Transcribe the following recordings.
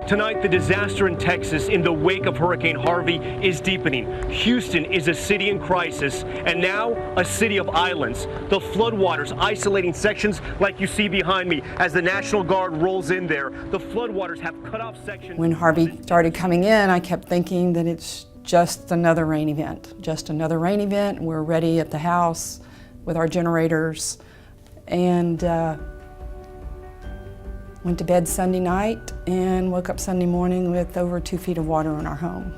Tonight, the disaster in Texas in the wake of Hurricane Harvey is deepening. Houston is a city in crisis, and now a city of islands. The floodwaters isolating sections like you see behind me as the National Guard rolls in there. The floodwaters have cut off sections. When Harvey started coming in, I kept thinking that it's just another rain event. Just another rain event. We're ready at the house with our generators, and went to bed Sunday night and woke up Sunday morning with over 2 feet of water in our home.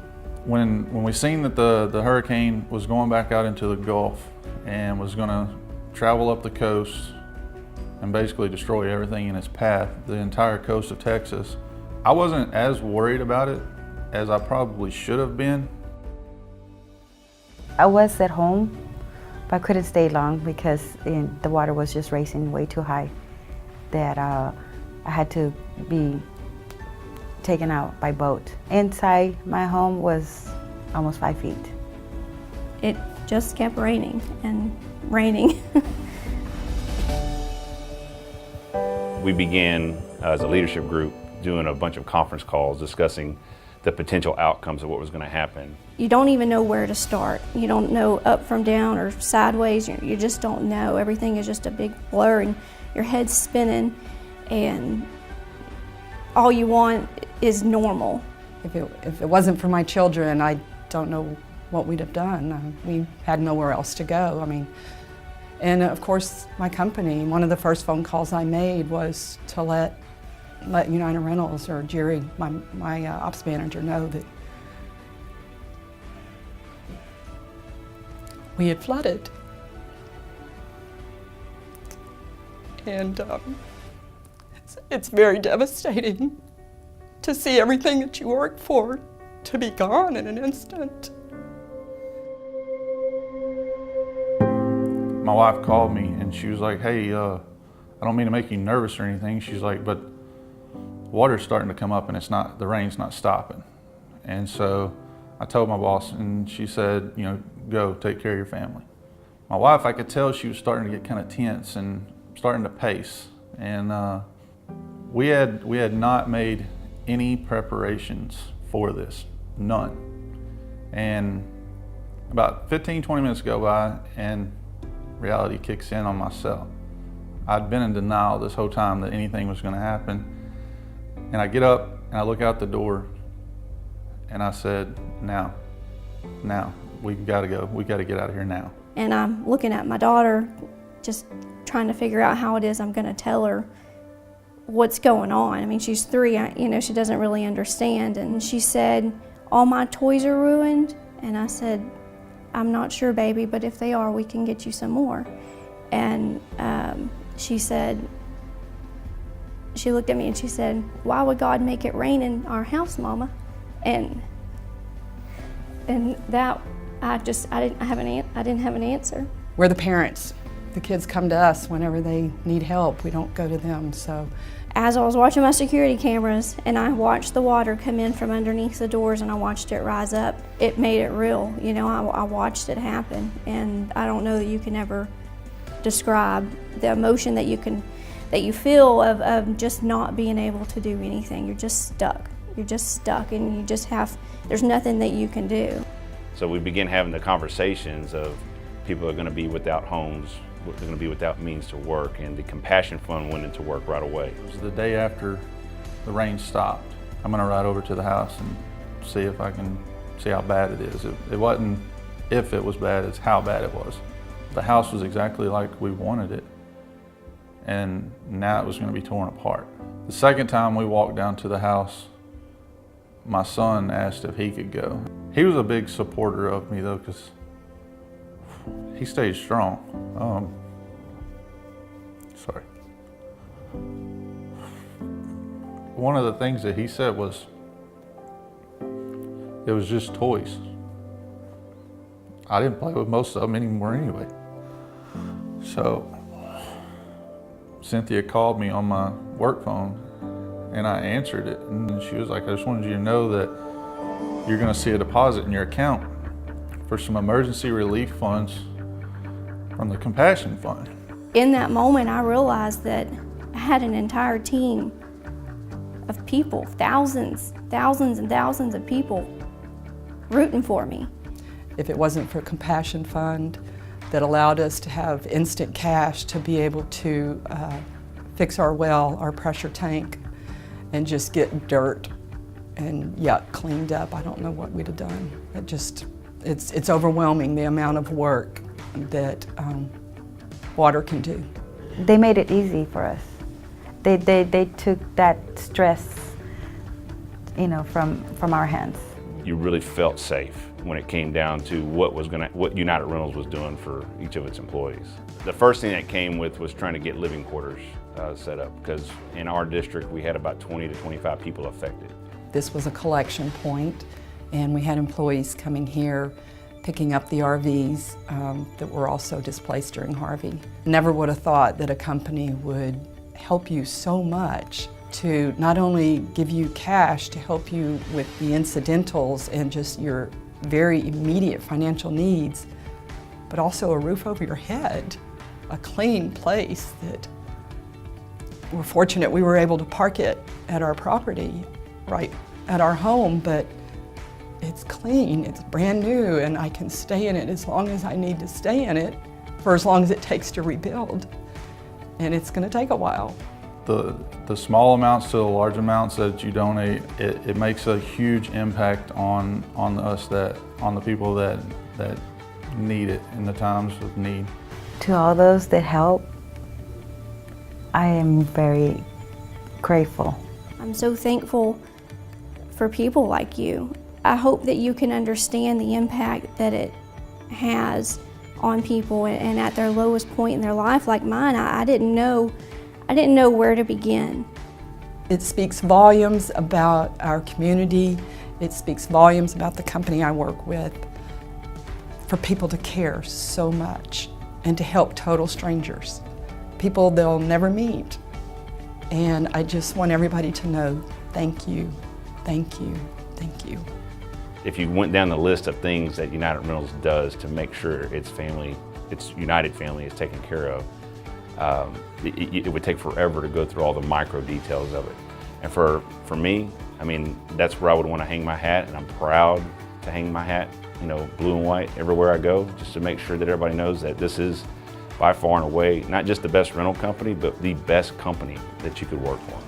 When we seen that the hurricane was going back out into the Gulf and was going to travel up the coast and basically destroy everything in its path, the entire coast of Texas, I wasn't as worried about it as I probably should have been. I was at home, but I couldn't stay long because the water was just racing way too high that I had to be taken out by boat. Inside my home was almost 5 feet. It just kept raining and raining. We began as a leadership group doing a bunch of conference calls discussing the potential outcomes of what was going to happen. You don't even know where to start. You don't know up from down or sideways. You just don't know. Everything is just a big blur and your head's spinning and all you want is normal. If it wasn't for my children, I don't know what we'd have done. We had nowhere else to go. I mean, and of course my company, one of the first phone calls I made was to let United Rentals or Jerry, my ops manager, know that we had flooded. And it's very devastating to see everything that you worked for to be gone in an instant. My wife called me and she was like, hey, I don't mean to make you nervous or anything. She's like, but water's starting to come up and the rain's not stopping. And so I told my boss and she said, you know, go take care of your family. My wife, I could tell she was starting to get kind of tense and starting to pace. And we had not made any preparations for this, none. And about 15, 20 minutes go by and reality kicks in on myself. I'd been in denial this whole time that anything was gonna happen. And I get up and I look out the door and I said, now, we've gotta go. We gotta get out of here now. And I'm looking at my daughter, just trying to figure out how it is I'm gonna tell her what's going on. I mean, she's 3, she doesn't really understand. And she said, all my toys are ruined. And I said, I'm not sure, baby, but if they are, we can get you some more. And she said, she looked at me and she said, why would God make it rain in our house, Mama? And that, I didn't have an answer. We're the parents. The kids come to us whenever they need help. We don't go to them, so. As I was watching my security cameras and I watched the water come in from underneath the doors and I watched it rise up, it made it real. You know, I watched it happen, and I don't know that you can ever describe the emotion that you feel of just not being able to do anything. You're just stuck. You're just stuck, and there's nothing that you can do. So we began having the conversations of people are going to be without homes, they're going to be without means to work, and the Compassion Fund went into work right away. It was the day after the rain stopped. I'm going to ride over to the house and see if I can see how bad it is. It wasn't if it was bad, it's how bad it was. The house was exactly like we wanted it, and now it was going to be torn apart. The second time we walked down to the house, my son asked if he could go. He was a big supporter of me though, because he stayed strong. Sorry. One of the things that he said was, it was just toys. I didn't play with most of them anymore anyway. So Cynthia called me on my work phone and I answered it, and she was like, I just wanted you to know that you're gonna see a deposit in your account for some emergency relief funds from the Compassion Fund. In that moment, I realized that I had an entire team of people, thousands and thousands of people rooting for me. If it wasn't for Compassion Fund that allowed us to have instant cash to be able to fix our well, our pressure tank, and just get dirt and yuck cleaned up, I don't know what we'd have done. It's overwhelming the amount of work that water can do. They made it easy for us. They took that stress, you know, from our hands. You really felt safe when it came down to what United Rentals was doing for each of its employees. The first thing that came with was trying to get living quarters set up, because in our district we had about 20 to 25 people affected. This was a collection point, and we had employees coming here picking up the RVs that were also displaced during Harvey. Never would have thought that a company would help you so much to not only give you cash to help you with the incidentals and just your very immediate financial needs, but also a roof over your head, a clean place that we're fortunate we were able to park it at our property, right at our home, but it's clean, it's brand new, and I can stay in it as long as I need to stay in it for as long as it takes to rebuild. And it's going to take a while. The small amounts to the large amounts that you donate, it makes a huge impact on the people that need it in the times of need. To all those that help, I am very grateful. I'm so thankful for people like you. I hope that you can understand the impact that it has on people, and at their lowest point in their life, like mine, I didn't know where to begin. It speaks volumes about our community. It speaks volumes about the company I work with, for people to care so much and to help total strangers, people they'll never meet. And I just want everybody to know, thank you, thank you, thank you. If you went down the list of things that United Rentals does to make sure its United family is taken care of, it would take forever to go through all the micro details of it. And for me, I mean, that's where I would want to hang my hat, and I'm proud to hang my hat, you know, blue and white everywhere I go, just to make sure that everybody knows that this is by far and away not just the best rental company, but the best company that you could work for.